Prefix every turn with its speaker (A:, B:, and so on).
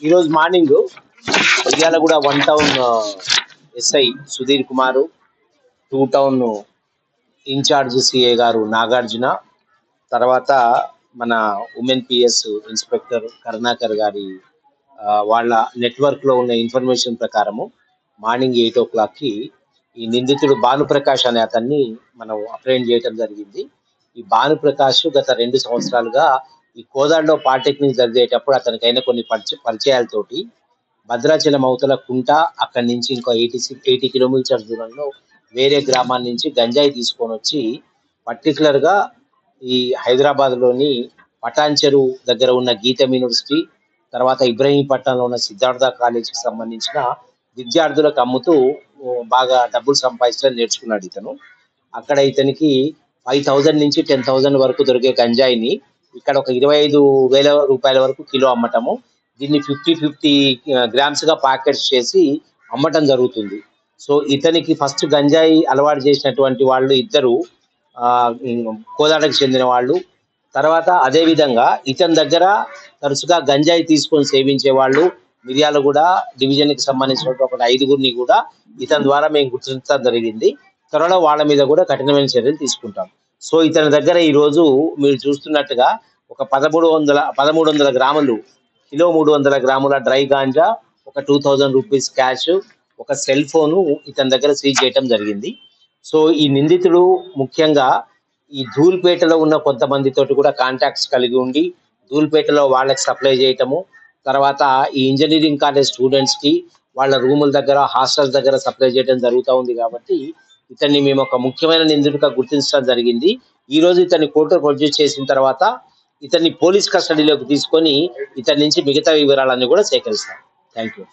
A: ఈరోజు morning Miryalaguda 1 town SI Sudheer Kumar, 2 town in-charge CI గారు నాగార్జున, తర్వాత మన ఉమెన్ పిఎస్ ఇన్స్పెక్టర్ కరుణాకర్ గారి వాళ్ళ నెట్వర్క్ లో ఉన్న ఇన్ఫర్మేషన్ ప్రకారము మార్నింగ్ 8 o'clock ఈ నిందితుడు భానుప్రకాష్ అనే అతన్ని మనం అప్రహెండ్ చేయడం జరిగింది. ఈ భానుప్రకాష్ గత 2 సంవత్సరాలుగా ఈ కోదాడలో పాలిటెక్నిక్ చదివేటప్పుడు అతనికైన కొన్ని పరిచయాలతోటి భద్రాచలం అవతల కుంట, అక్కడి నుంచి ఇంకో 80 కిలోమీటర్స్ దూరంలో వేరే గ్రామాల నుంచి గంజాయి తీసుకొని వచ్చి పర్టికులర్ గా ఈ హైదరాబాద్ లోని పటాన్ చెరువు దగ్గర ఉన్న గీతం యూనివర్సిటీ, తర్వాత ఇబ్రహీంపట్నంలో ఉన్న సిద్ధార్థ కాలేజీకి సంబంధించిన విద్యార్థులకు అమ్ముతూ బాగా డబ్బులు సంపాదించడం నేర్చుకున్నాడు ఇతను. అక్కడ ఇతనికి 5,000 నుంచి 10,000 వరకు దొరికే గంజాయిని ఇక్కడ ఒక 25,000 రూపాయల వరకు కిలో అమ్మటము, దీన్ని 50 గ్రామ్స్ గా ప్యాకెట్స్ చేసి అమ్మటం జరుగుతుంది. సో ఇతనికి ఫస్ట్ గంజాయి అలవాటు చేసినటువంటి వాళ్ళు ఇద్దరు కోదాడకు చెందిన వాళ్ళు. తర్వాత అదే విధంగా ఇతని దగ్గర తరచుగా గంజాయి తీసుకొని సేవించే వాళ్ళు మిర్యాలగూడ డివిజన్ కి సంబంధించిన ఒక 5గురిని కూడా ఇతని ద్వారా మేము గుర్తించడం జరిగింది. త్వరలో వాళ్ళ మీద కూడా కఠినమైన చర్యలు తీసుకుంటాం. సో ఇతని దగ్గర ఈ రోజు మీరు చూస్తున్నట్టుగా ఒక 1300 గ్రాములు, కిలో 300 గ్రాముల డ్రై గాంజా, ఒక 2,000 రూపీస్ క్యాష్, ఒక సెల్ ఫోను ఇతని దగ్గర సీజ్ చేయడం జరిగింది. సో ఈ నిందితుడు ముఖ్యంగా ఈ ధూల్పేటలో ఉన్న కొంతమందితోటి కూడా కాంటాక్ట్స్ కలిగి ఉండి ధూల్పేటలో వాళ్ళకి సప్లై చేయటము, తర్వాత ఈ ఇంజనీరింగ్ కాలేజ్ స్టూడెంట్స్ కి వాళ్ళ రూముల దగ్గర, హాస్టల్స్ దగ్గర సప్లై చేయడం జరుగుతూ ఉంది. కాబట్టి ఇతన్ని మేము ఒక ముఖ్యమైన నిందితుడిగా గుర్తించడం జరిగింది. ఈ రోజు ఇతన్ని కోర్టులో ప్రొడ్యూస్ చేసిన తర్వాత ఇతన్ని పోలీస్ కస్టడీలోకి తీసుకొని ఇతని నుంచి మిగతా వివరాలన్నీ కూడా సేకరిస్తాం. Thank you.